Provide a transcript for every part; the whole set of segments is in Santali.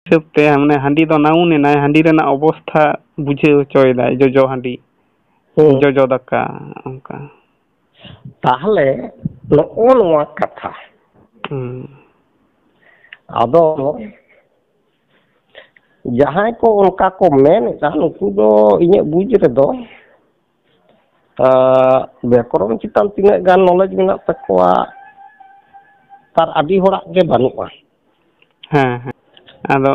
हिसाब ते हमने हांडी दो नाउन एनाय हांडी रेना अवस्था बुझे होचोयदाय जोजो हांडी जोजो दाका onka ताहले नोओ नोआ कथा आदो जहां को उनका को मेन नुकु दो इने बुझ रे दो व्याकरण चितान तीना गान नॉलेज मेना तकवा तार आदि होड़ा के बानुआ हाँ हाँ आदो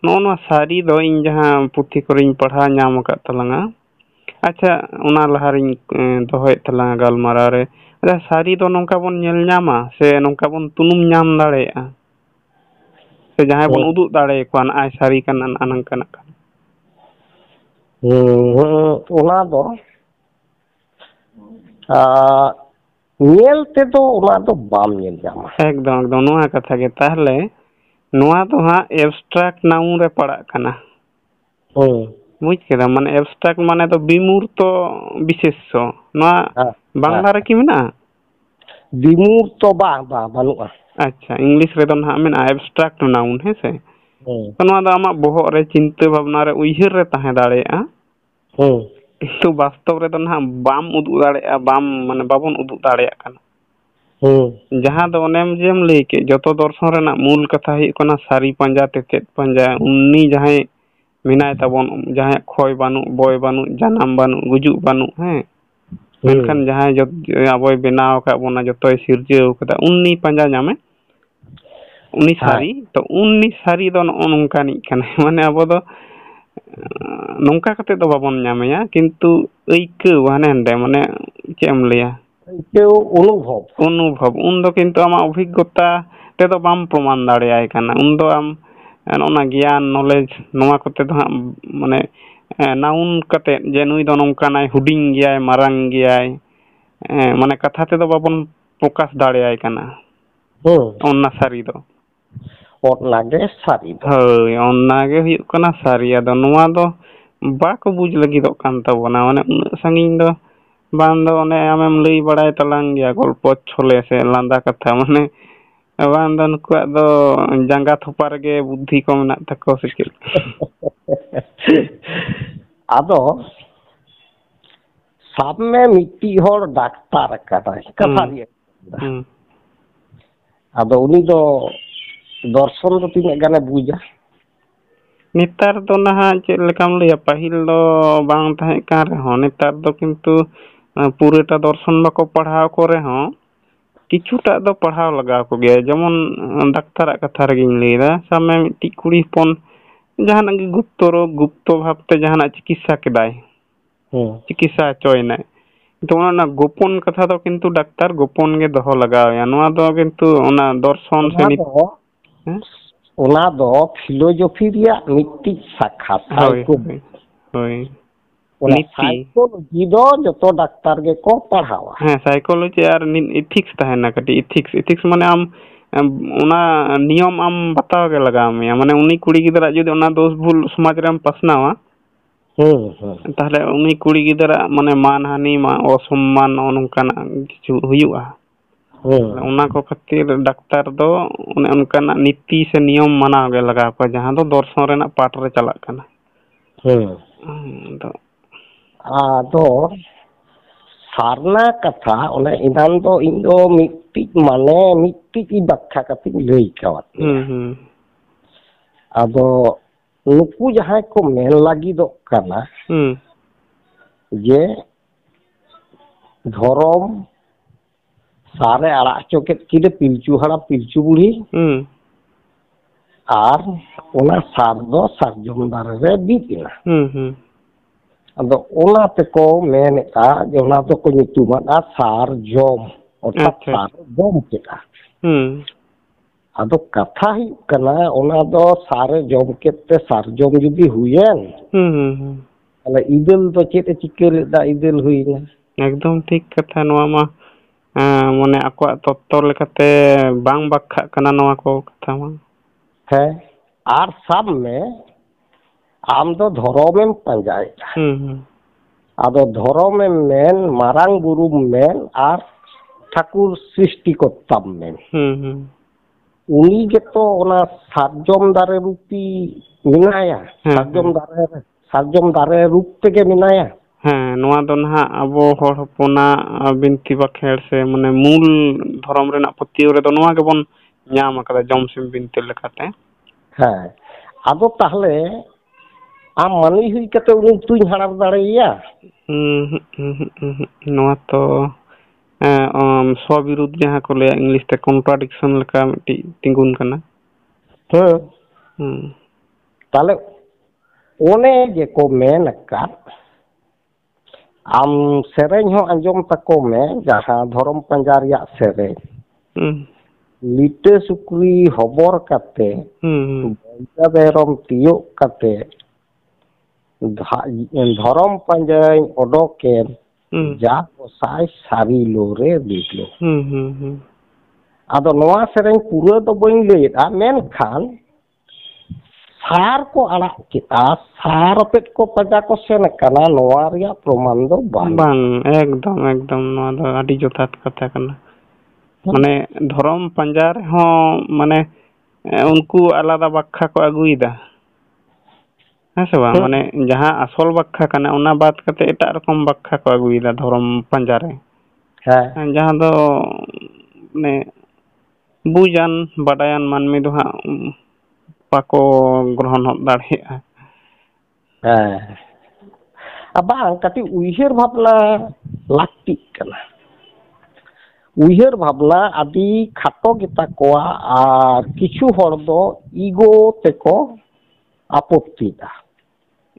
नोनो सारी दो इन जहां पुथी कोरिन पढ़ा नाम का तलंगा अच्छा उना लहारिन दोहोय तलंगा गालमारा रे अच्छा सारी दो नोंका बोन नेल नामा से नोंका बोन तुनुम नाम दाड़ेया से जहां बोन उदुग दाड़े कोन आय सारी काना अनंकना उना दो नेल ते तो उना दो बाम नेल जामा एकदम एकदम नोआ कथा के ताहले नोआ तो हां एब्स्ट्रैक्ट नाउन रे पड़ा कना बुझ केदा माने एब्स्ट्रैक्ट माने तो विमूर्त विशेष्य नोआ बांग्ला रे की मेना विमूर्त बा बानुआ अच्छा इंग्लिश रे तो ना मेना एब्स्ट्रैक्ट नाउन है से तो नोआ दा आमा बोहो रे चिंता भावना रे उइहर रे ताहे दाड़ेया किंतु वास्तव रे तो ना बाम उदु दाड़ेया बाम माने बाबन उदु दाड़ेया कना जहां दो नेम जेम लई के जतो दर्शन रेना मूल कथा ही कोना सारी पंजा तेतेत पंजा उन्नी जहां मिनाय ताबन जहां खोय बानु बॉय बानु जनाम बानु गुजु बानु हैं मेनखान जहां अबय बनाव का बोना जतोय सिरजेव कदा उन्नी पंजा नामे उन्नी सारी तो उन्नी सारी दो नोंकानी कना माने अब दो नोंका कते दो बाबन नामेया किंतु ऐके वाने माने चेम लया अनुभव उन दो किंतु आमा अभिज्ञता ते दो बाम प्रमाण दाड़ेयाय काना उन दो आम ओना ज्ञान नॉलेज नोआ कते दो माने नाउन कते जे नुई दो नोंकानाय हुडिंग गियाय मारांग गियाय माने कथा ते दो बाबन प्रकाश दाड़ेयाय काना ओन्ना सारी दो ओनागे सारी दो होय ओनागे हुयुग काना सारी आदो नोआ दो बाको बुझ लगिदो कान ताबोना माने उन संगिन दो बांध ओने आमेम लई बड़ाय तलांग गया गल्प छोले से लांदा कथा माने बांध नुकुआ दो जांगा थोपा रेगे बुद्धि को मेना तको से आदो साब में मिट्टी होर डाक्टर कदाय कथा रिया आदो उनी दो दर्शन दो तीन गाने बुझा नितार दो नहा चेक लेकाम लया पाहिल दो बांग ताहे कान रे हो नितार दो किंतु पूरेटा दर्शन बाको पढ़ाव करे हो किछुटा दो पढ़ाव लगा को गया जेमन डाक्तार कथा रे गिन लेदा सामे मिट्टी कुड़ी पन जहाना गे गुप्त भावते जहाना चिकित्सा केदाय चिकित्सा चोयना तो ना गोपन कथा दो किंतु डाक्तार गोपन गे दोहो लगावया नोआ दो किंतु ओना दर्शन से ओना दो फिलोसफी रिया मिट्टी शाखा होय साइकोलॉजी दो जतो डाक्तार गे को पढ़ावा हां साइकोलॉजी और इथिक्स तहना कटी इथिक्स माने आम ओना नियम आम बताव के लगा में माने उनी कुड़ी गिदरा जदि ओना दोष भूल समाज रे पसनावा ताहले उनी कुड़ी गिदरा माने मानहानि मा असम्मान ओनकाना किछु हुयुआ ओना को खातिर डाक्तार दो ओने ओनकाना नीति से नियम मानाव के लगा को जहां दो दर्शन रेना पाठ रे चला कना तो आदो सारना कथा ओने इनान दो इंदो मिट्टी माने मिट्टी की व्याख्या कति लई कावत आदो नुकु जहां को मेन लागी दो कना जे धर्म सारे आड़ा चोकेत किले पिलचू हड़ा पिलचू बुढ़ी आर ओना सार दो सारजम दारे रे बीतिना अदो ओना ते को मेनेता जे ओना तो को nyutuman सारजम अर्थात सार जम केता अदो कथा ही कना ओना दो सारे जम केते सारजम जुदी हुयेन अले इदल तो चेते चिकेल दा इदल हुइना एकदम ठीक कथा नोआ मा माने आको तत्व लेकाते बांग बाखा कना नोआ को कथा मा है आर सब में आम दो धर्में पंजाय आदो धर्में main Marang Buru men are Thakur सृष्टि को तब मेन ᱩᱱᱤ ᱜᱮᱛᱚ ᱚᱱᱟ ᱥᱟᱨᱡᱚᱢ ᱫᱟᱨᱮ ᱨᱩᱯᱤ ᱢᱮᱱᱟᱭᱟ, ᱥᱟᱨᱡᱚᱢ ᱫᱟᱨᱮ ᱨᱩᱯ ᱛᱮᱜᱮ ᱢᱮᱱᱟᱭᱟ। ᱦᱮᱸ ᱱᱚᱣᱟ ᱫᱚ ᱱᱟᱦᱟᱜ ᱟᱵᱚ ᱦᱚᱲ ᱦᱚᱯᱚᱱᱟᱜ ᱵᱤᱱᱛᱤ ᱵᱟᱠᱷᱮᱲ ᱥᱮ ᱢᱟᱱᱮ ᱢᱩᱞ ᱫᱷᱚᱨᱚᱢ ᱨᱮᱱᱟᱜ ᱯᱟᱹᱛᱭᱟᱹᱣ ᱨᱮᱫᱚ ᱱᱚᱣᱟ ᱜᱮᱵᱚᱱ ᱧᱟᱢ ᱟᱠᱟᱫᱟ ᱡᱚᱢᱥᱤᱢ ᱵᱤᱱᱛᱤ ᱞᱮᱠᱟᱛᱮ। ᱦᱮᱸ ᱟᱫᱚ ᱛᱟᱦᱞᱮ ᱟᱢ ᱢᱟᱹᱱᱢᱤ ᱦᱩᱭ ᱠᱟᱛᱮ ᱩᱱᱤ ᱛᱩᱧ ᱦᱟᱲᱟᱨ ᱫᱟᱲᱮᱭᱟᱭᱟ? ᱱᱚᱣᱟ ᱛᱚ ᱥᱚᱵᱤᱨᱩᱫᱽ ᱡᱟᱦᱟᱸ ᱠᱚ ᱞᱟᱹᱭᱟ ᱤᱝᱞᱤᱥ ᱛᱮ ᱠᱚᱱᱴᱨᱟᱰᱤᱠᱥᱚᱱ ᱞᱮᱠᱟ ᱢᱤᱫᱴᱤᱡ ᱛᱤᱸᱜᱩᱱ ᱠᱟᱱᱟ। ᱛᱟᱦᱞᱮ ᱚᱱᱮ ᱡᱮᱠᱚ ᱢᱮᱱ ᱟᱠᱟᱫ ᱟᱢ ᱥᱮᱨᱮᱧ ᱦᱚᱸ ᱟᱸᱡᱚᱢ ᱛᱟᱠᱚ ᱢᱮ ᱡᱟᱦᱟᱸ ᱫᱷᱚᱨᱚᱢ ᱯᱟᱸᱡᱟ ᱨᱮᱭᱟᱜ ᱥᱮᱨᱮᱧ। ᱞᱤᱴᱟᱹ ᱥᱩᱠᱨᱤ ᱦᱚᱵᱚᱨ ᱠᱟᱛᱮ ᱵᱚᱸᱜᱟ ᱢᱮᱨᱚᱢ ᱛᱤᱭᱳᱜ ᱠᱟᱛᱮ ᱫᱷᱚᱨᱚᱢ ᱯᱟᱸᱡᱟᱧ ᱚᱰᱚᱠᱮᱱ ᱡᱟ ᱜᱚᱸᱥᱟᱭ ᱥᱟᱹᱨᱤ ᱞᱚᱨᱮ ᱵᱤᱞᱚ। ᱟᱫᱚ ᱱᱚᱣᱟ ᱥᱮᱨᱮᱧ ᱯᱩᱨᱟᱹ ᱫᱚ ᱵᱟᱹᱧ ᱞᱟᱹᱭᱮᱫᱼᱟ, ᱢᱮᱱᱠᱷᱟᱱ ᱥᱟᱨ ᱠᱚ ᱟᱲᱟᱜ ᱠᱮᱫᱼᱟ, ᱥᱟᱨ ᱟᱛᱮᱫ ᱠᱚ ᱯᱟᱸᱡᱟ ᱠᱚ ᱥᱮᱱ ᱟᱠᱟᱱᱟ, ᱱᱚᱣᱟ ᱨᱮᱭᱟᱜ ᱯᱨᱚᱢᱟᱱ ᱫᱚ ᱵᱟᱝ ᱮᱠᱫᱚᱢ ᱱᱚᱣᱟ ᱫᱚ ᱟᱹᱰᱤ ᱡᱚᱛᱷᱟᱛ ᱠᱟᱛᱷᱟ ᱠᱟᱱᱟ। ᱢᱟᱱᱮ ᱫᱷᱚᱨᱚᱢ ᱯᱟᱸᱡᱟ ᱨᱮᱦᱚᱸ ᱢᱟᱱᱮ ᱩᱱᱠᱩ ᱟᱞᱟᱫᱟ ᱵᱟᱠᱷᱟ ᱠᱚ ᱟᱹᱜᱩᱭᱮᱫᱟ। ᱦᱮᱸ ᱥᱮ ᱵᱟᱝ ᱢᱟᱱᱮ ᱡᱟᱦᱟᱸ ᱟᱥᱚᱞ ᱵᱟᱠᱷᱟ ᱠᱟᱱᱟ ᱚᱱᱟ ᱵᱟᱫ ᱠᱟᱛᱮ ᱮᱴᱟᱜ ᱨᱚᱠᱚᱢ ᱵᱟᱠᱷᱟ ᱠᱚ ᱟᱹᱜᱩᱭᱮᱫᱟ ᱫᱷᱚᱨᱚᱢ ᱯᱟᱸᱡᱟ ᱨᱮ। ᱡᱟᱦᱟᱸ ᱫᱚ ᱢᱟᱱᱮ ᱵᱩᱡᱟᱱ ᱵᱟᱰᱟᱭᱟᱱ ᱢᱟᱹᱱᱢᱤ ᱫᱚ ᱦᱟᱸᱜ ᱵᱟᱠᱚ ᱜᱨᱚᱦᱚᱱ ᱦᱚᱫ ᱫᱟᱲᱮᱭᱟᱜᱼᱟ। ᱵᱟᱝ ᱠᱟᱹᱴᱤᱡ ᱩᱭᱦᱟᱹᱨ ᱵᱷᱟᱵᱽᱱᱟ ᱞᱟᱹᱠᱛᱤᱜ ᱠᱟᱱᱟ। ᱩᱭᱦᱟᱹᱨ ᱵᱷᱟᱵᱽᱱᱟ ᱟᱹᱰᱤ ᱠᱷᱟᱴᱚ ᱜᱮᱛᱟ ᱠᱚᱣᱟ ᱟᱨ ᱠᱤᱪᱷᱩ ᱦᱚᱲ ᱫᱚ ᱤᱜᱳ ᱛᱮᱠᱚ ᱟᱯᱚᱛᱛᱤᱜᱼᱟ।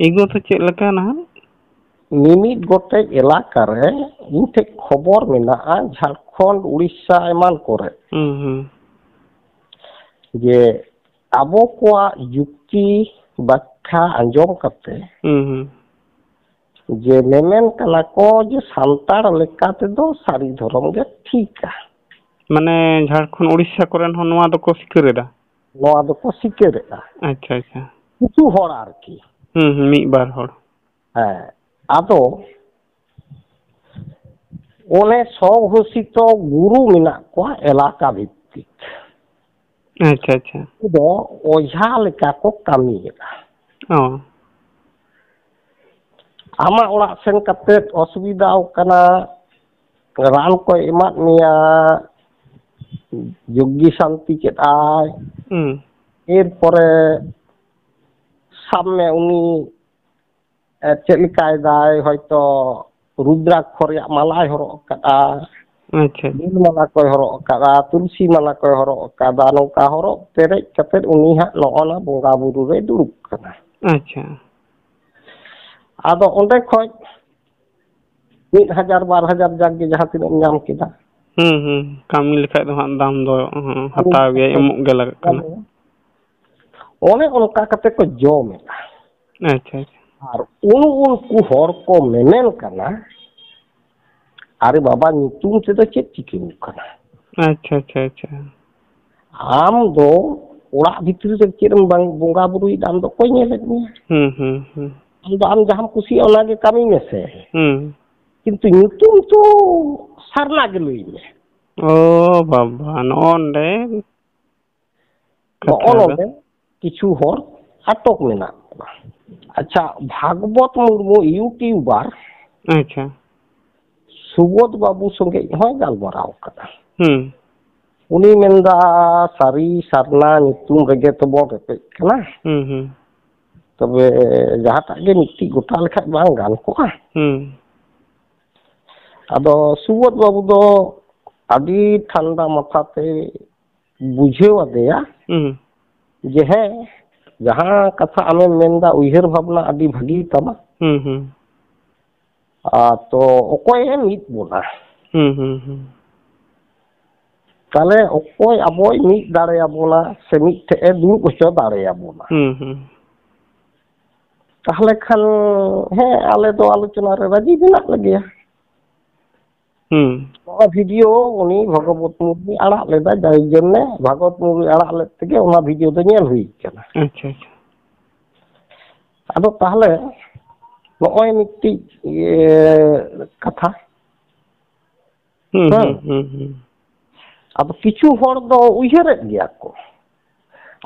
ᱤᱜᱳ ᱫᱚ ᱪᱮᱫ ᱞᱮᱠᱟ ᱱᱟᱦᱟᱜ? ᱢᱤᱢᱤᱫ ᱜᱚᱴᱮᱡ ᱮᱞᱟᱠᱟᱨᱮ ᱤᱧ ᱴᱷᱮᱡ ᱠᱷᱚᱵᱚᱨ ᱢᱮᱱᱟᱜᱼᱟ ᱡᱷᱟᱲᱠᱷᱚᱸᱰ ᱩᱲᱤᱥᱥᱟ ᱮᱢᱟᱱ ᱠᱚᱨᱮ ᱡᱮ ᱟᱵᱚ ᱠᱚᱣᱟᱜ ᱡᱩᱠᱛᱤ ᱵᱟᱠᱷᱟ ᱟᱸᱡᱚᱢ ᱠᱟᱛᱮ ᱡᱮ ᱢᱮᱢᱮᱱ ᱠᱟᱱᱟ ᱠᱚ ᱡᱮ ᱥᱟᱱᱛᱟᱲ ᱞᱮᱠᱟ ᱛᱮᱫᱚ ᱥᱟᱹᱨᱤ ᱫᱷᱚᱨᱚᱢ ᱜᱮ ᱴᱷᱤᱠᱟ। ᱢᱟᱱᱮ ᱡᱷᱟᱲᱠᱷᱚᱸᱰ ᱩᱲᱤᱥᱥᱟ ᱠᱚᱨᱮᱱ ᱦᱚᱸ ᱱᱚᱣᱟ ᱫᱚᱠᱚ ᱥᱤᱠᱟᱹᱨ ᱮᱫᱟ? ᱱᱚᱣᱟ ᱫᱚᱠᱚ ᱥᱤᱠᱟᱹᱨᱮᱫᱼᱟ। ᱟᱪᱪᱷᱟ ᱠᱤᱪᱷᱩ ᱦᱚᱲ ᱟᱨᱠᱤ। ᱢᱤᱫ ᱵᱟᱨ ᱦᱚᱲ। ᱟᱫᱚ ᱚᱱᱮ ᱥᱚᱜᱷᱳষᱤᱛᱚ ᱜᱩᱨᱩ ᱢᱮᱱᱟᱜ ᱠᱚᱣᱟ ᱮᱞᱟᱠᱟ ᱵᱷᱤᱛᱛᱤᱠ। ᱟᱪᱪᱷᱟ ᱩᱱᱠᱩ ᱫᱚ ᱚᱡᱷᱟ ᱞᱮᱠᱟ ᱠᱚ ᱠᱟᱹᱢᱤᱭᱮᱫᱟ। ᱟᱢᱟᱜ ᱚᱲᱟᱜ ᱥᱮᱱ ᱠᱟᱛᱮᱫ ᱚᱥᱩᱵᱤᱫᱷᱟᱣ ᱠᱟᱱᱟ, ᱨᱟᱱ ᱠᱚᱭ ᱮᱢᱟᱫ ᱢᱮᱭᱟ, ᱡᱩᱜᱽᱜᱤ ᱥᱟᱱᱛᱤ ᱠᱮᱫᱼᱟᱭ, ᱮᱨᱯᱚᱨᱮ ᱥᱟᱵ ᱢᱮ ᱩᱱᱤ ᱪᱮᱫ ᱞᱮᱠᱟᱭᱫᱟᱭ ᱦᱚᱭᱛᱚ ᱨᱩদ্রাক্ষ ᱨᱮᱭᱟᱜ ᱢᱟᱞᱟᱭ ᱦᱚᱨᱚᱜ ᱟᱠᱟᱫᱼᱟ, ᱵᱤᱞ ᱢᱟᱞᱟ ᱠᱚᱭ ᱦᱚᱨᱚᱜ ᱟᱠᱟᱫᱼᱟ, ᱛᱩᱞᱥᱤ ᱢᱟᱞᱟ ᱠᱚᱭ ᱦᱚᱨᱚᱜ ᱟᱠᱟᱫᱟ, ᱱᱚᱝᱠᱟ ᱦᱚᱨᱚᱜ ᱯᱮᱨᱮᱡ ᱠᱟᱛᱮᱫ ᱩᱱᱤ ᱦᱟᱸᱜ ᱱᱚᱜᱼᱚ ᱱᱟ ᱵᱚᱸᱜᱟ ᱵᱩᱨᱩ ᱨᱮᱭ ᱫᱩᱲᱩᱵ ᱠᱟᱱᱟ। ᱟᱫᱚ ᱚᱸᱰᱮ ᱠᱷᱚᱡ 1000 2000 ᱡᱟᱠ ᱜᱮ ᱡᱟᱦᱟᱸ ᱛᱤᱱᱟᱹᱜ ᱮᱢ ᱧᱟᱢ ᱠᱮᱫᱟ। ᱠᱟᱹᱢᱤ ᱞᱮᱠᱷᱟᱡ ᱫᱚ ᱦᱟᱸᱜ ᱫᱟᱢ ᱫᱚ ᱦᱟᱛᱟᱣ ᱜᱮᱭᱟ, ᱮᱢᱚᱜ ᱜᱮ ᱞᱟᱜᱟᱜ ᱠᱟᱱᱟ। ᱚᱱᱮ ᱚᱱᱠᱟ ᱠᱟᱛᱮ ᱠᱚ ᱡᱚᱢᱮᱫᱟ। ᱟᱪᱪᱷᱟ ᱟᱨ ᱩᱱᱠᱩ ᱦᱚᱲ ᱠᱚ ᱢᱮᱢᱮᱱ ᱠᱟᱱᱟ ᱟᱨᱮ ᱵᱟᱵᱟ ᱧᱩᱛᱩᱢ ᱛᱮᱫᱚ ᱪᱮᱫ ᱪᱤᱠᱟᱹᱣ ᱠᱟᱱᱟ? ᱟᱪᱪᱷᱟ ᱟᱢ ᱫᱚ ᱚᱲᱟᱜ ᱵᱷᱤᱛᱨᱤ ᱨᱮ ᱪᱮᱫ ᱮᱢ ᱵᱟᱝ ᱵᱚᱸᱜᱟ ᱵᱩᱨᱩᱭᱮᱫᱟ, ᱟᱢ ᱫᱚ ᱚᱠᱚᱭ ᱧᱮᱞᱮᱫ ᱢᱮᱭᱟ? ᱟᱢ ᱡᱟᱦᱟᱸᱢ ᱠᱩᱥᱤᱭᱟᱜᱼᱟ ᱚᱱᱟᱜᱮ ᱠᱟᱹᱢᱤ ᱢᱮᱥᱮ। ᱠᱤᱱᱛᱩ ᱧᱩᱛᱩᱢ ᱛᱚ ᱥᱟᱨᱱᱟ ᱜᱮ ᱞᱟᱹᱭ ᱢᱮ। ᱚ ᱵᱟᱵᱟ ᱱᱚᱜᱼᱚᱱᱰᱮ ᱱᱚᱜᱼᱚ ᱱᱚᱰᱮ ᱠᱤᱪᱷᱩ ᱦᱚᱲ ᱟᱴᱚᱠ ᱢᱮᱱᱟᱜ ᱠᱚᱣᱟ। ᱟᱪᱪᱷᱟ, ᱵᱷᱟᱜᱽᱵᱚᱛ ᱢᱩᱨᱢᱩ ᱤᱭᱩᱴᱤᱭᱩᱵᱟᱨ ᱥᱩᱵᱳᱫ ᱵᱟᱹᱵᱩ ᱥᱚᱸᱜᱮ ᱦᱚᱸᱭ ᱜᱟᱞᱢᱟᱨᱟᱣ ᱟᱠᱟᱫᱟ। ᱩᱱᱤ ᱢᱮᱱᱫᱟ ᱥᱟᱹᱨᱤ ᱥᱟᱨᱱᱟ ᱧᱩᱛᱩᱢ ᱨᱮᱜᱮ ᱛᱚᱵᱚᱱ ᱨᱮᱯᱮᱡ ᱠᱟᱱᱟ। ᱛᱚᱵᱮ ᱡᱟᱦᱟᱸᱴᱟᱜ ᱜᱮ ᱢᱤᱫᱴᱤᱡ ᱜᱚᱴᱟ ᱞᱮᱠᱷᱟᱡ ᱵᱟᱝ ᱜᱟᱱ ᱠᱚᱜᱼᱟ? ᱟᱫᱚ ᱥᱩᱵᱳᱫ ᱵᱟᱹᱵᱩ ᱫᱚ ᱟᱹᱰᱤ ᱴᱷᱟᱱᱰᱟ ᱢᱟᱛᱷᱟᱛᱮ ᱵᱩᱡᱷᱟᱹᱣ ᱟᱫᱮᱭᱟ ᱡᱮ ᱦᱮᱸ ᱡᱟᱦᱟᱸ ᱠᱟᱛᱷᱟ ᱟᱢᱮᱢ ᱢᱮᱱᱫᱟ ᱩᱭᱦᱟᱹᱨ ᱵᱷᱟᱵᱽᱱᱟ ᱟᱹᱰᱤ ᱵᱷᱟᱹᱜᱤ ᱛᱟᱢᱟ। ᱛᱚ ᱚᱠᱚᱭᱮ ᱢᱤᱫ ᱵᱚᱱᱟ? ᱛᱟᱦᱚᱞᱮ ᱚᱠᱚᱭ ᱟᱵᱚᱭ ᱢᱤᱫ ᱫᱟᱲᱮᱭᱟᱵᱚᱱᱟ ᱥᱮ ᱢᱤᱫᱴᱷᱮᱡ ᱮ ᱫᱩᱲᱩᱵ ᱦᱚᱪᱚ ᱫᱟᱲᱮᱭᱟᱵᱚᱱᱟ? ᱛᱟᱦᱚᱞᱮ ᱠᱷᱟᱱ ᱦᱮᱸ ᱟᱞᱮ ᱫᱚ ᱟᱞᱳᱪᱚᱱᱟ ᱨᱮ ᱨᱟᱹᱡᱤ ᱢᱮᱱᱟᱜ ᱞᱮᱜᱮᱭᱟ। ᱱᱚᱣᱟ ᱵᱷᱤᱰᱤᱭᱳ ᱩᱱᱤ ᱵᱷᱚᱜᱚᱵᱚᱛ ᱢᱩᱨᱢᱩᱭ ᱟᱲᱟᱜ ᱞᱮᱫᱟ, ᱡᱟᱭ ᱡᱚᱱᱱᱮ ᱵᱷᱟᱜᱚᱵᱚᱛ ᱢᱩᱨᱢᱩᱭ ᱟᱲᱟᱜ ᱞᱮᱫ ᱛᱮᱜᱮ ᱚᱱᱟ ᱵᱷᱤᱰᱤᱭᱳ ᱫᱚ ᱧᱮᱞ ᱦᱩᱭ ᱟᱠᱟᱱᱟ। ᱟᱫᱚ ᱛᱟᱦᱚᱞᱮ ᱱᱚᱜᱼᱚᱭ ᱢᱤᱫᱴᱤᱡ ᱠᱟᱛᱷᱟ ᱟᱫᱚ ᱠᱤᱪᱷᱩ ᱦᱚᱲ ᱫᱚ ᱩᱭᱦᱟᱹᱨᱮᱫ ᱜᱮᱭᱟ ᱠᱚ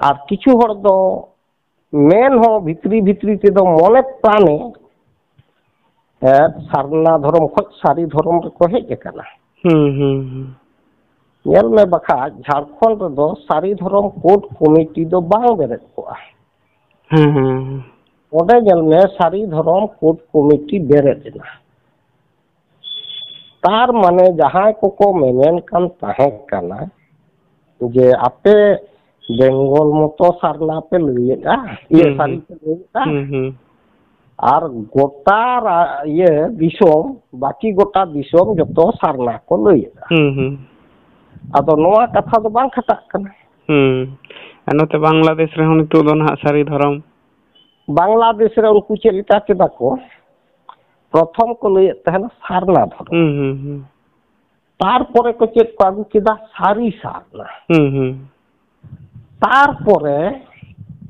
ᱟᱨ ᱠᱤᱪᱷᱩ ᱦᱚᱲ ᱫᱚ ᱢᱮᱱ ᱦᱚᱸ ᱵᱷᱤᱛᱨᱤ ᱵᱷᱤᱛᱨᱤ ᱛᱮᱫᱚ ᱢᱚᱱᱮ ᱯᱨᱟণᱮ ᱥᱟᱨᱱᱟ ᱫᱷᱚᱨᱚᱢ ᱠᱷᱚᱡ ᱥᱟᱹᱨᱤ ᱫᱷᱚᱨᱚᱢ ᱨᱮᱠᱚ ᱦᱮᱡ ᱟᱠᱟᱱᱟ। ᱧᱮᱞ ᱢᱮ ᱵᱟᱠᱷᱟᱡ ᱡᱷᱟᱲᱠᱷᱚᱸᱰ ᱨᱮᱫᱚ ᱥᱟᱹᱨᱤ ᱫᱷᱚᱨᱚᱢ ᱠᱳᱰ ᱠᱚᱢᱤᱴᱤ ᱫᱚ ᱵᱟᱝ ᱵᱮᱨᱮᱫ ᱠᱚᱜᱼᱟ। ᱚᱸᱰᱮ ᱧᱮᱞ ᱢᱮ ᱥᱟᱹᱨᱤ ᱫᱷᱚᱨᱚᱢ ᱠᱳᱰ ᱠᱚᱢᱤᱴᱤ ᱵᱮᱨᱮᱫ ᱮᱱᱟ। ᱛᱟᱨ ᱢᱟᱱᱮ ᱡᱟᱦᱟᱸᱭ ᱠᱚᱠᱚ ᱢᱮᱢᱮᱱ ᱠᱟᱱ ᱛᱟᱦᱮᱸ ᱠᱟᱱᱟ ᱡᱮ ᱟᱯᱮ ᱵᱮᱝᱜᱚᱞ ᱢᱚᱛᱚ ᱥᱟᱨᱱᱟ ᱯᱮ ᱞᱟᱹᱭᱮᱫᱼᱟ ᱥᱟᱹᱨᱤ ᱯᱮ ᱞᱟᱹᱭᱮᱫᱼᱟ ᱟᱨ ᱜᱚᱴᱟ ᱫᱤᱥᱚᱢ ᱵᱟᱹᱠᱤ ᱜᱚᱴᱟ ᱫᱤᱥᱚᱢ ᱡᱚᱛᱚ ᱥᱟᱨᱱᱟ ᱠᱚ ᱞᱟᱹᱭᱮᱫᱼᱟ। ᱟᱫᱚ ᱱᱚᱣᱟ ᱠᱟᱛᱷᱟ ᱫᱚ ᱵᱟᱝ ᱠᱷᱟᱴᱟᱜ ᱠᱟᱱᱟ। ᱟᱨ ᱱᱚᱛᱮ ᱵᱟᱝᱞᱟᱫᱮᱥ ᱨᱮᱦᱚᱸ ᱱᱤᱛᱚᱜ ᱫᱚ ᱱᱟᱦᱟᱜ ᱥᱟᱹᱨᱤ ᱫᱷᱚᱨᱚᱢ। ᱵᱟᱝᱞᱟᱫᱮᱥ ᱨᱮ ᱩᱱᱠᱩ ᱪᱮᱫ ᱞᱮᱠᱟ ᱠᱮᱫᱟ ᱠᱚ ᱯᱨᱚᱛᱷᱚᱢ ᱠᱚ ᱞᱟᱹᱭᱮᱫ ᱛᱟᱦᱮᱱᱟ ᱥᱟᱨᱱᱟ ᱫᱷᱚᱨᱚᱢ। ᱛᱟᱨᱯᱚᱨᱮ ᱠᱚ ᱪᱮᱫ ᱠᱚ ᱟᱹᱜᱩ ᱠᱮᱫᱟ ᱥᱟᱹᱨᱤ ᱥᱟᱨᱱᱟ। ᱛᱟᱨᱯᱚᱨᱮ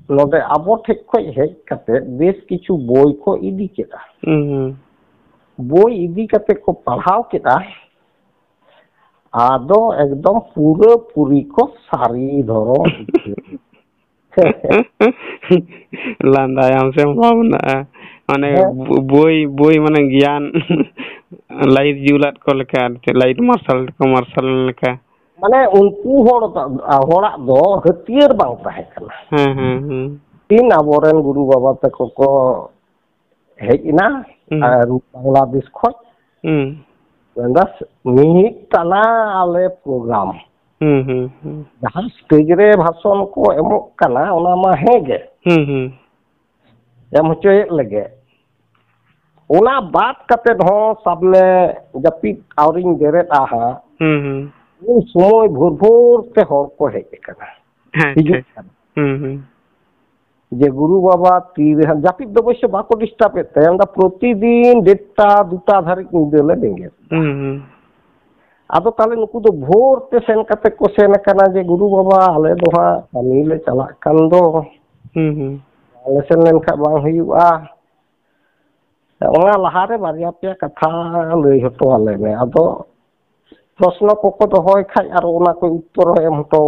ᱱᱚᱰᱮ ᱟᱵᱚ ᱴᱷᱮᱡ ᱠᱷᱚᱡ ᱦᱮᱡ ᱠᱟᱛᱮᱫ ᱵᱮᱥ ᱠᱤᱪᱷᱩ ᱵᱳᱭ ᱠᱚ ᱤᱫᱤ ᱠᱮᱫᱟ। ᱵᱳᱭ ᱤᱫᱤ ᱠᱟᱛᱮᱫ ko ᱯᱟᱲᱦᱟᱣ ᱠᱮᱫᱟ ᱟᱫᱚ ᱮᱠᱫᱚম ᱯᱩᱨᱟᱹ ᱯᱩᱨᱤ ᱠᱚ ᱥᱟᱹᱨᱤ ᱫᱷᱚᱨᱚᱢ ᱞᱟᱸᱫᱟᱭᱟᱢ ᱥᱮ ᱵᱷᱟᱵᱱᱟᱜᱼᱟ ᱢᱟᱱᱮ ᱵᱳᱭ ᱢᱟᱱᱮ ᱜᱮᱭᱟᱱ ᱞᱟইᱴ ᱡᱩᱞᱟᱫ ᱠᱚ ᱞᱮᱠᱟ ᱞᱟᱭᱤᱴ ᱢᱟᱨᱥᱟᱞ ᱠᱚ ᱢᱟᱨᱥᱟᱞ ᱞᱮᱠᱟ। ᱢᱟᱱᱮ ᱩᱱᱠᱩ ᱦᱚᱲᱟᱜ ᱫᱚ ᱦᱟᱹᱛᱭᱟᱹᱨ ᱵᱟᱝ ᱛᱟᱦᱮᱸ ᱠᱟᱱᱟ। ᱛᱤᱱ ᱟᱵᱚᱨᱮᱱ ᱜᱩᱨᱩ ᱵᱟᱵᱟ ᱛᱟᱠᱚ ᱠᱚ ᱦᱮᱡ ᱮᱱᱟ ᱟᱨ ᱵᱟᱝᱞᱟᱫᱮᱥ ᱠᱷᱚᱡ ᱢᱮᱱᱫᱟ ᱢᱤᱫ ᱴᱟᱱᱟ ᱟᱞᱮ ᱯᱨᱳᱜᱨᱟᱢ ᱡᱟᱦᱟᱸ ᱥᱴᱮᱡ ᱨᱮ ᱵᱷᱟᱥᱚᱱ ko ᱮᱢᱚᱜ ᱠᱟᱱᱟ ᱚᱱᱟ ᱢᱟ ᱦᱮᱸᱜᱮ ᱮᱢ ᱦᱚᱪᱚᱭᱮᱫ ᱞᱮᱜᱮ ᱚᱱᱟ ᱵᱟᱫ ᱠᱟᱛᱮᱫ ᱦᱚᱸ ᱥᱟᱵ ᱢᱮ ᱡᱟᱹᱯᱤᱫ ᱟᱹᱣᱨᱤᱧ ᱵᱮᱨᱮᱫᱼᱟ ᱦᱟᱸᱜ उन समय भोर भोर ते हर को हेज कना हिजुग कना जे गुरु बाबा तीर जापिद दो बस बाको डिस्टर्ब एते अंदा प्रतिदिन 1:30 2टा धारि निदेले देंगे आदो ताले नुकु दो भोर ते सेन कते को सेन कना जे गुरु बाबा आले दो हा कामी ले चला कान दो आले सेन लेन खा बांग हुयुआ ओना लहारे बारिया पे कथा लई हतो आले में आदो प्रश्न को दोहय खाय आर ओना को उत्तर एम हतो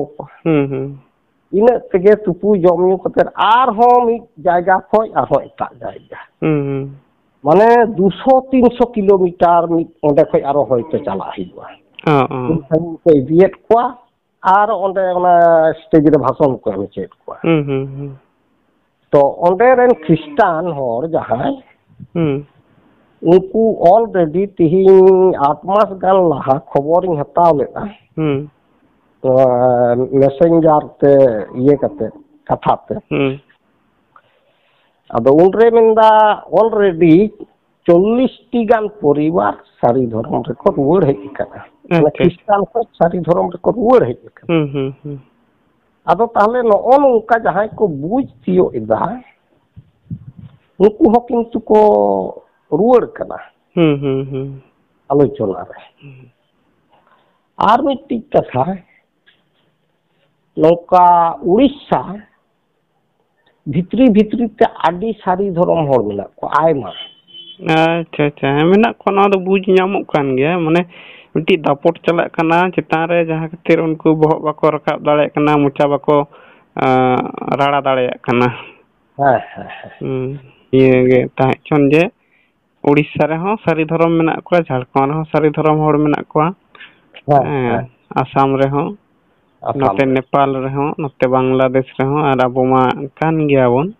इन तेगे तुपु जमयु कते आर हो मिट जायगा खय आर हो एटा जायगा माने 200 300 किलोमीटर मिट ओंडे खय आर होयते चला हिजुआ को इदियत को आर ओंडे ओना स्टेज रे भाषण को एम चेत को तो ओंडे रेन ख्रिस्टान होर जहाय उनको ऑलरेडी तिहिं 8 मास गान लहा खबर इन हताव लेता मैसेंजर ते ये कते कथा ते अदो उनरे मेंदा ऑलरेडी 40 टी गान परिवार सारी धर्म रे को रुवाड़ हेज कना ख्रिस्टान को सारी धर्म रे को रुवाड़ हेज कना अदो ताहले नो उनका जहां को बुझ थियो इदा उनको हो किंतु को रुवाड़ कना आलोचना रे आर मिट्टी कथा नौका उड़ीसा भित्री भित्री ते आडी सारी धर्म हर मिला को आयमा अच्छा अच्छा मेना को ना दो बुझ ᱧᱟᱢᱚᱜ कान गया माने मिट्टी दापोट चला कना चितान रे जहां खातिर उनको बहक बाको रकाब दाड़े कना मुचा बाको राड़ा दाड़े कना ये गे ताहे चोन जे उड़ीसा रे हो सारी धर्म मेना को झारखंड हो सारी धर्म हर मेना को आसाम रे हो नते नेपाल रे हो नते बांग्लादेश रे हो आर अबो मा कान गया बोन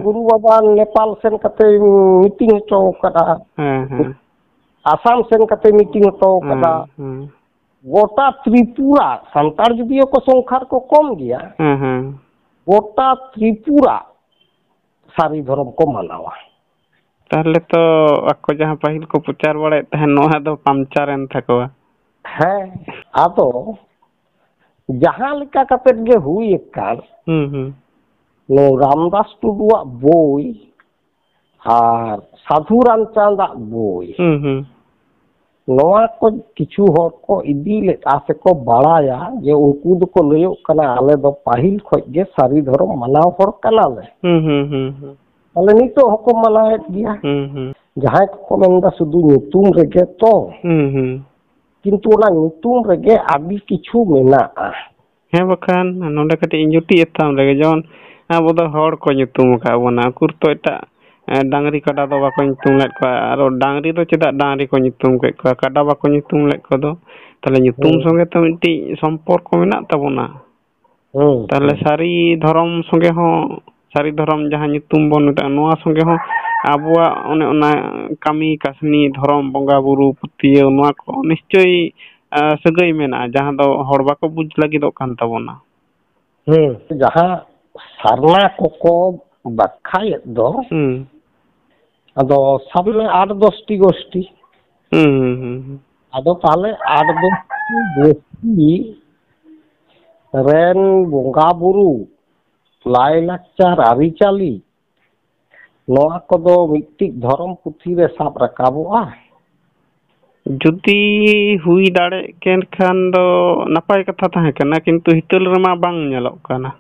गुरु बाबा नेपाल सेन कते मीटिंग तो कदा आसाम सेन कते मीटिंग तो कदा गोटा त्रिपुरा संतार जुदियो को संखार को कम गया गोटा त्रिपुरा सारी धर्म को मानावा ताहले तो आको जहां पहिल को प्रचार बड़े तहन नोहा दो पंचर एन थकवा है आतो जहां लिका कते गे हुई एकाल नो रामदास टुडुआ बोई आर साधु रामचंदा बोई नोआ को किछु हर को इदी ले आसे को बड़ाया जे उनको दो को लयो कना आले दो पहिल खोज गे सारी धर्म मनाव हर कना ले ताले नितो हको मनाएत गया जहां को मेंदा सुदु नुतुम रेगे तो ᱠᱤᱱᱛᱩ ᱚᱱᱟ ᱧᱩᱛᱩᱢ ᱨᱮᱜᱮ ᱟᱹᱰᱤ ᱠᱤᱪᱷᱩ ᱢᱮᱱᱟᱜᱼᱟ᱾ ᱦᱮᱸ ᱵᱟᱠᱷᱟᱱ ᱱᱚᱰᱮ ᱠᱟᱹᱴᱤᱡ ᱤᱧ ᱡᱩᱴᱤᱡ ᱮᱛᱟᱢ ᱨᱮᱜᱮ ᱡᱮᱢᱚᱱ ᱟᱵᱚ ᱫᱚ ᱦᱚᱲ ᱠᱚ ᱧᱩᱛᱩᱢ ᱟᱠᱟᱫ ᱵᱚᱱᱟ ᱩᱠᱩᱨ ᱛᱚ ᱮᱴᱟᱜ ᱰᱟᱝᱨᱤ ᱠᱟᱰᱟ ᱫᱚ ᱵᱟᱠᱚ ᱧᱩᱛᱩᱢ ᱞᱮᱫ ᱠᱚᱣᱟ, ᱟᱨ ᱰᱟᱝᱨᱤ ᱫᱚ ᱪᱮᱫᱟᱜ ᱰᱟᱝᱨᱤ ᱠᱚ ᱧᱩᱛᱩᱢ ᱠᱮᱫ ᱠᱚᱣᱟ, ᱠᱟᱰᱟ ᱵᱟᱠᱚ ᱧᱩᱛᱩᱢ ᱞᱮᱫ ᱠᱚᱫᱚ? ᱛᱟᱦᱞᱮ ᱧᱩᱛᱩᱢ ᱥᱚᱸᱜᱮ ᱛᱚ ᱢᱤᱫᱴᱤᱡ ᱥᱚᱢᱯᱚᱨᱠᱚ ᱢᱮᱱᱟᱜ ᱛᱟᱵᱚᱱᱟ᱾ ᱛᱟᱦᱞᱮ ᱥᱟᱹᱨᱤ ᱫᱷᱚᱨᱚᱢ ᱥᱚᱸᱜᱮ ᱦᱚᱸ, ᱥᱟᱹᱨᱤ ᱫᱷᱚᱨᱚᱢ ᱡᱟᱦᱟᱸ ᱧᱩᱛᱩᱢ ᱵᱚᱱ ᱢᱮᱛᱟᱜᱼᱟ ᱱᱚᱣᱟ ᱥᱚᱸᱜᱮ ᱦᱚᱸ ᱟᱵᱚᱣᱟᱜ ᱚᱱᱮ ᱚᱱᱟ ᱠᱟᱹᱢᱤ ᱠᱟᱹᱥᱱᱤ ᱫᱷᱚᱨᱚᱢ ᱵᱚᱸᱜᱟ ᱵᱩᱨᱩ ᱯᱟᱹᱛᱭᱟᱹᱣ ᱱᱚᱣᱟ ᱠᱚ ᱱᱤᱥᱪᱳᱭ ᱥᱟᱹᱜᱟᱹᱭ ᱢᱮᱱᱟᱜᱼᱟ, ᱡᱟᱦᱟᱸ ᱫᱚ ᱦᱚᱲ ᱵᱟᱠᱚ ᱵᱩᱡᱽ ᱞᱟᱹᱜᱤᱫᱚᱜ ᱠᱟᱱ ᱛᱟᱵᱚᱱᱟ᱾ ᱡᱟᱦᱟᱸ ᱥᱟᱨᱱᱟ ᱠᱚᱠᱚ ᱵᱟᱠᱷᱟᱭᱮᱫ ᱫᱚ, ᱟᱫᱚ ᱥᱟᱵ ᱢᱮ 8-10ᱴᱤ ᱜᱳᱥᱴᱤ, ᱟᱫᱚ ᱛᱟᱦᱞᱮ 8-10ᱴᱤ ᱜᱳᱥᱴᱤ ᱨᱮᱱ ᱵᱚᱸᱜᱟ ᱵᱩᱨᱩ ᱞᱟᱭᱼᱞᱟᱠᱪᱟᱨ ᱟᱹᱨᱤᱪᱟᱹᱞᱤ ᱱᱚᱣᱟ ᱠᱚᱫᱚ ᱢᱤᱫᱴᱤᱡ ᱫᱷᱚᱨᱚᱢ ᱯᱩᱛᱷᱤ ᱨᱮ ᱥᱟᱵ ᱨᱟᱠᱟᱵᱚᱜᱼᱟ? ᱡᱩᱫᱤ ᱦᱩᱭ ᱫᱟᱲᱮᱜ ᱠᱮᱱ ᱠᱷᱟᱱ ᱫᱚ ᱱᱟᱯᱟᱭ ᱠᱟᱛᱷᱟ ᱛᱟᱦᱮᱸ ᱠᱟᱱᱟ, ᱠᱤᱱᱛᱩ ᱦᱤᱛᱟᱹᱞ ᱨᱮᱢᱟ ᱵᱟᱝ ᱧᱮᱞᱚᱜ ᱠᱟᱱᱟ᱾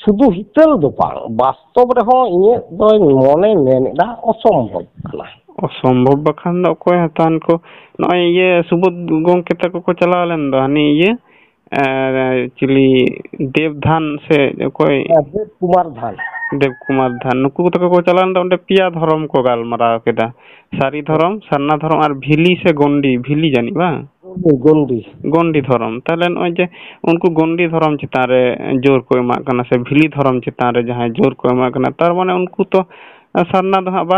ᱥᱩᱫᱷᱩ ᱦᱤᱛᱟᱹᱞ ᱫᱚ ᱵᱟᱝ, ᱵᱟᱥᱛᱚᱵ ᱨᱮᱦᱚᱸ ᱤᱧᱟᱹᱜ ᱫᱚᱧ ᱢᱚᱱᱮ ᱢᱮᱱᱮᱫᱟ ᱚᱥᱚᱢᱵᱷᱚᱵ ᱠᱟᱱᱟ᱾ ᱚᱥᱚᱢᱵᱷᱚᱵ ᱵᱟᱠᱷᱟᱱ ᱫᱚ ᱚᱠᱚᱭ ᱦᱟᱛᱟᱣᱟᱱ ᱠᱚ, ᱱᱚᱜᱼᱚᱭ ᱤᱭᱟᱹ ᱥᱩᱵᱳᱫ ᱜᱚᱝᱠᱮ ᱛᱟᱠᱚ ᱠᱚ ᱪᱟᱞᱟᱣ ᱞᱮᱱ ᱫᱚ ᱦᱟᱱᱤ ᱤᱭᱟᱹ ᱪᱤᱞᱤ ᱫᱮᱵᱽᱫᱷᱟᱱ ᱥᱮ ᱚᱠᱚᱭ ᱫᱮᱵ ᱠᱩᱢᱟᱨ ᱫᱷᱟᱱ, ᱫᱮᱵᱽ ᱠᱩᱢᱟᱨ ᱫᱷᱟᱱ, ᱱᱩᱠᱩ ᱛᱟᱠᱚ ᱠᱚ ᱪᱟᱞᱟᱣ ᱞᱮᱱ ᱫᱚ ᱚᱸᱰᱮ ᱯᱮᱭᱟ ᱫᱷᱚᱨᱚᱢ ᱠᱚ ᱜᱟᱞᱢᱟᱨᱟᱣ ᱠᱮᱫᱟ᱾ ᱥᱟᱹᱨᱤ ᱫᱷᱚᱨᱚᱢ, ᱥᱟᱨᱱᱟ ᱫᱷᱚᱨᱚᱢ ᱟᱨ ᱵᱷᱤᱞᱤ ᱥᱮ ᱜᱚᱱᱰᱤ, ᱵᱷᱤᱞᱤ ᱡᱟᱹᱱᱤᱡ ᱵᱟᱝ? ᱜᱚᱱᱰᱤ ᱜᱚᱱᱰᱤ ᱫᱷᱚᱨᱚᱢ᱾ ᱛᱟᱦᱞᱮ ᱱᱚᱜᱼᱚᱭ ᱡᱮ ᱩᱱᱠᱩ ᱜᱚᱱᱰᱤ ᱫᱷᱚᱨᱚᱢ ᱪᱮᱛᱟᱱ ᱨᱮ ᱡᱳᱨ ᱠᱚ ᱮᱢᱟᱜ ᱠᱟᱱᱟ, ᱥᱮ ᱵᱷᱤᱞᱤ ᱫᱷᱚᱨᱚᱢ ᱪᱮᱛᱟᱱ ᱨᱮ ᱡᱟᱦᱟᱸᱭ ᱡᱳᱨ ᱠᱚ ᱮᱢᱟᱜ ᱠᱟᱱᱟ, ᱛᱟᱨ ᱢᱟᱱᱮ ᱩᱱᱠᱩ ᱛᱚ ᱥᱟᱨᱱᱟ ᱫᱚ ᱦᱟᱸᱜ ᱵᱟᱝ